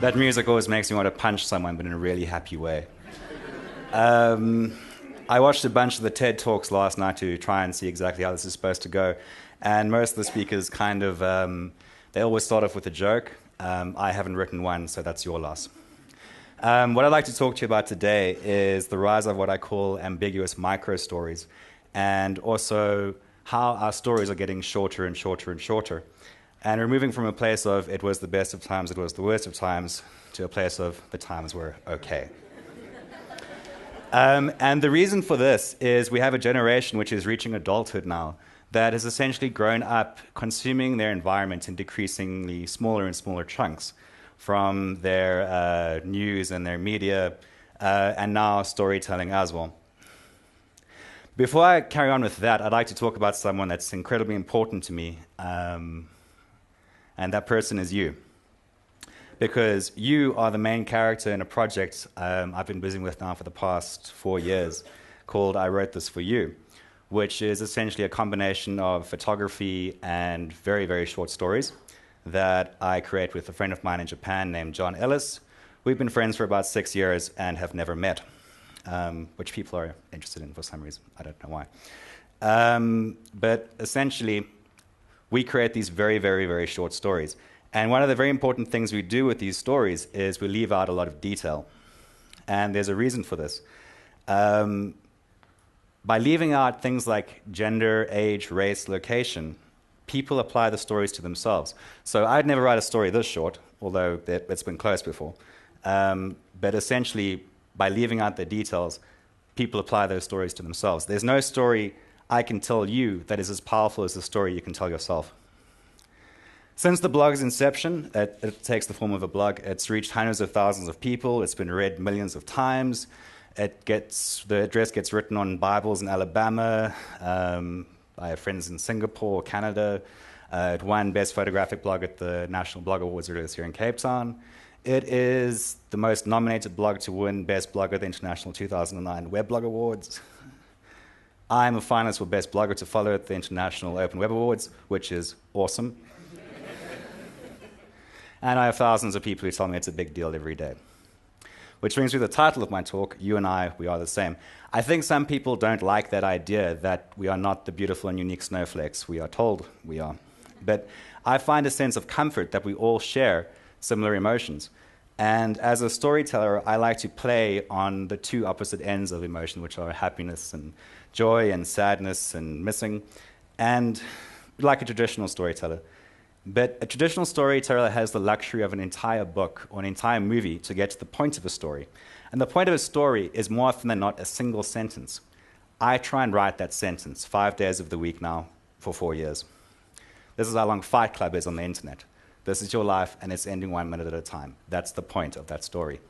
That music always makes me want to punch someone, but in a really happy way. I watched a bunch of the TED Talks last night to try and see exactly how this is supposed to go. And most of the speakers kind of, they always start off with a joke. I haven't written one, so that's your loss. What I'd like to talk to you about today is the rise of what I call ambiguous micro-stories, and also how our stories are getting shorter and shorter and shorter. And we're moving from a place of it was the best of times, it was the worst of times, to a place of the times were okay. And the reason for this is we have a generation which is reaching adulthood now that has essentially grown up consuming their environment in decreasingly smaller and smaller chunks, from their news and their media, and now storytelling as well. Before I carry on with that, I'd like to talk about someone that's incredibly important to me, and that person is you. Because you are the main character in a project I've been busy with now for the past 4 years called I Wrote This For You, which is essentially a combination of photography and very, very short stories that I create with a friend of mine in Japan named John Ellis. We've been friends for about 6 years and have never met, which people are interested in for some reason. I don't know why. But essentially, we create these very, very, very short stories. And one of the very important things we do with these stories is we leave out a lot of detail. And there's a reason for this. By leaving out things like gender, age, race, location, people apply the stories to themselves. So I'd never write a story this short, although it's been close before. But essentially, by leaving out the details, people apply those stories to themselves. There's no story I can tell you that is as powerful as the story you can tell yourself. Since the blog's inception, it takes the form of a blog. It's reached hundreds of thousands of people. It's been read millions of times. The address gets written on Bibles in Alabama. I have friends in Singapore, Canada. It won Best Photographic Blog at the National Blog Awards earlier this year in Cape Town. It is the most nominated blog to win Best Blogger at the International 2009 Web Blog Awards. I'm a finalist for Best Blogger to Follow at the International Open Web Awards, which is awesome. And I have thousands of people who tell me it's a big deal every day. Which brings me to the title of my talk, You and I, We Are the Same. I think some people don't like that idea that we are not the beautiful and unique snowflakes we are told we are. But I find a sense of comfort that we all share similar emotions. And as a storyteller, I like to play on the two opposite ends of emotion, which are happiness and joy and sadness and missing, and like a traditional storyteller. But a traditional storyteller has the luxury of an entire book or an entire movie to get to the point of a story. And the point of a story is more often than not a single sentence. I try and write that sentence 5 days of the week now for 4 years. This is how long Fight Club is on the internet. This is your life, and it's ending 1 minute at a time. That's the point of that story.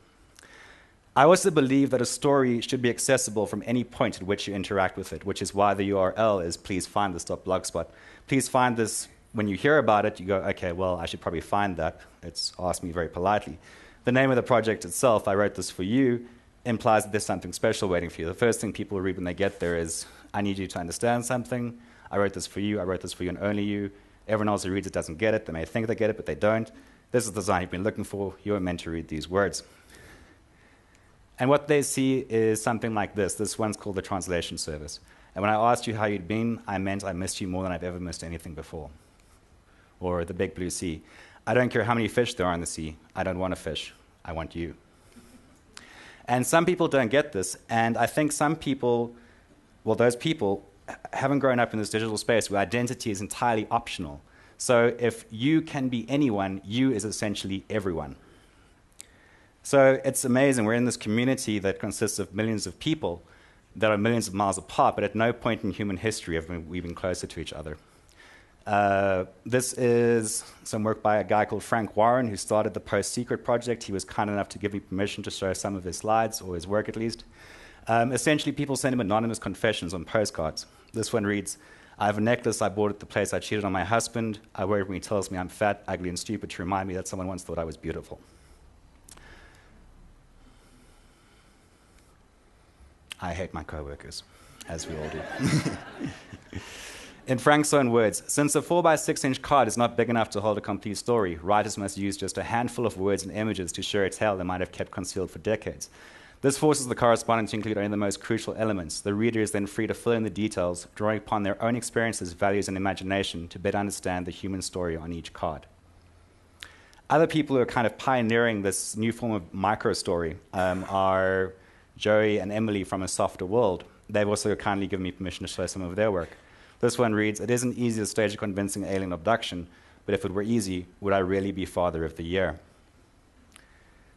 I also believe that a story should be accessible from any point at which you interact with it, which is why the URL is pleasefindthis.blogspot. Please find this. When you hear about it, you go, okay, well, I should probably find that. It's asked me very politely. The name of the project itself, I Wrote This For You, implies that there's something special waiting for you. The first thing people read when they get there is, I need you to understand something. I wrote this for you. I wrote this for you and only you. Everyone else who reads it doesn't get it. They may think they get it, but they don't. This is the design you've been looking for. You are meant to read these words. And what they see is something like this. This one's called the translation service. And when I asked you how you'd been, I meant I missed you more than I've ever missed anything before. Or the big blue sea. I don't care how many fish there are in the sea. I don't want a fish. I want you. And some people don't get this. And I think some people, well, those people haven't grown up in this digital space where identity is entirely optional. So if you can be anyone, you is essentially everyone. So it's amazing. We're in this community that consists of millions of people that are millions of miles apart, but at no point in human history have we been closer to each other. This is some work by a guy called Frank Warren, who started the Post Secret project. He was kind enough to give me permission to show some of his slides, or his work at least. Essentially, people send him anonymous confessions on postcards. This one reads, I have a necklace I bought at the place I cheated on my husband. I wear it when he tells me I'm fat, ugly, and stupid to remind me that someone once thought I was beautiful. I hate my coworkers, as we all do. In Frank's own words, since a 4x6-inch card is not big enough to hold a complete story, writers must use just a handful of words and images to share a tale they might have kept concealed for decades. This forces the correspondent to include only the most crucial elements. The reader is then free to fill in the details, drawing upon their own experiences, values, and imagination to better understand the human story on each card. Other people who are kind of pioneering this new form of micro-story are Joey and Emily from A Softer World. They've also kindly given me permission to show some of their work. This one reads, it isn't easy to stage a convincing alien abduction, but if it were easy, would I really be Father of the Year?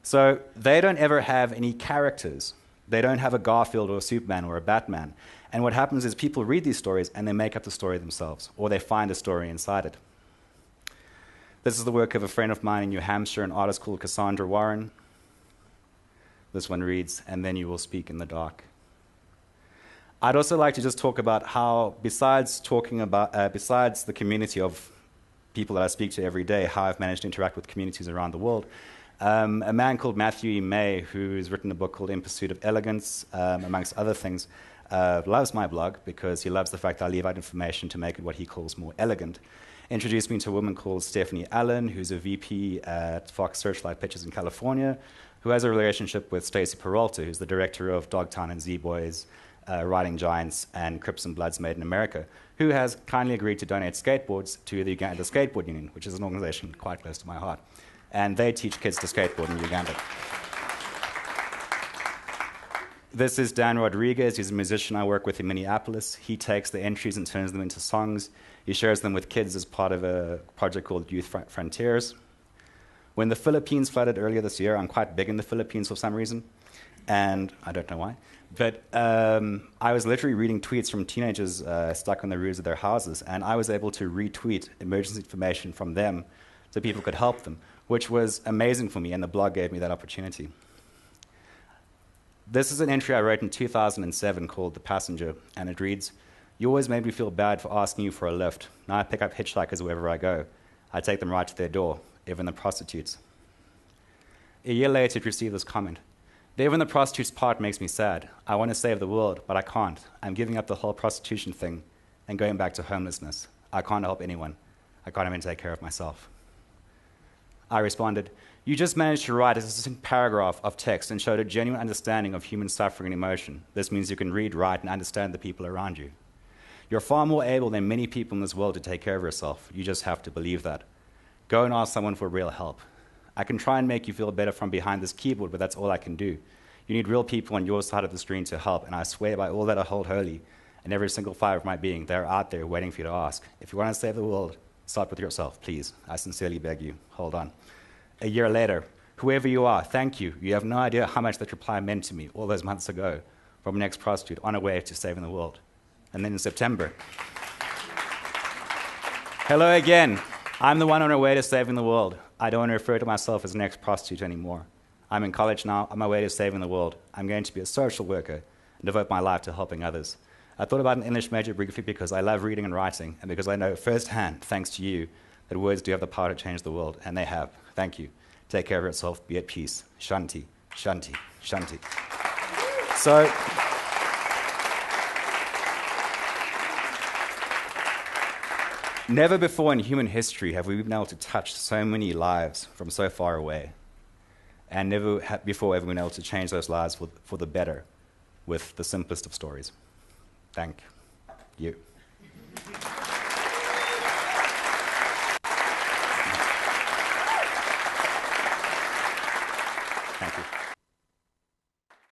So they don't ever have any characters. They don't have a Garfield or a Superman or a Batman. And what happens is people read these stories and they make up the story themselves, or they find a story inside it. This is the work of a friend of mine in New Hampshire, an artist called Cassandra Warren. This one reads, and then you will speak in the dark. I'd also like to just talk about how, besides the community of people that I speak to every day, how I've managed to interact with communities around the world. A man called Matthew E. May, who's written a book called In Pursuit of Elegance, amongst other things, loves my blog because he loves the fact that I leave out information to make it what he calls more elegant. Introduced me to a woman called Stephanie Allen, who's a VP at Fox Searchlight Pictures in California, who has a relationship with Stacey Peralta, who's the director of Dogtown and Z-Boys, Riding Giants, and Crips and Bloods Made in America, who has kindly agreed to donate skateboards to the Uganda Skateboard Union, which is an organization quite close to my heart. And they teach kids to skateboard in Uganda. This is Dan Rodriguez. He's a musician I work with in Minneapolis. He takes the entries and turns them into songs. He shares them with kids as part of a project called Youth Frontiers. When the Philippines flooded earlier this year, I'm quite big in the Philippines for some reason, and I don't know why. But I was literally reading tweets from teenagers stuck on the roofs of their houses, and I was able to retweet emergency information from them so people could help them, which was amazing for me, and the blog gave me that opportunity. This is an entry I wrote in 2007 called The Passenger, and it reads, you always made me feel bad for asking you for a lift. Now I pick up hitchhikers wherever I go. I take them right to their door, even the prostitutes. A year later, it received this comment. The even the prostitutes part makes me sad. I want to save the world, but I can't. I'm giving up the whole prostitution thing and going back to homelessness. I can't help anyone. I can't even take care of myself. I responded, you just managed to write a succinct paragraph of text and showed a genuine understanding of human suffering and emotion. This means you can read, write, and understand the people around you. You're far more able than many people in this world to take care of yourself. You just have to believe that. Go and ask someone for real help. I can try and make you feel better from behind this keyboard, but that's all I can do. You need real people on your side of the screen to help, and I swear by all that I hold holy and every single fibre of my being, they're out there waiting for you to ask. If you want to save the world, start with yourself, please. I sincerely beg you. Hold on. A year later, whoever you are, thank you. You have no idea how much that reply meant to me all those months ago from an ex-prostitute on her way to saving the world. And then in September, hello again. I'm the one on our way to saving the world. I don't want to refer to myself as an ex-prostitute anymore. I'm in college now, on my way to saving the world. I'm going to be a social worker and devote my life to helping others. I thought about an English major briefly because I love reading and writing, and because I know firsthand, thanks to you, that words do have the power to change the world, and they have. Thank you. Take care of yourself. Be at peace. Shanti, shanti, shanti. So, never before in human history have we been able to touch so many lives from so far away. And never before have we been able to change those lives for the better with the simplest of stories. Thank you.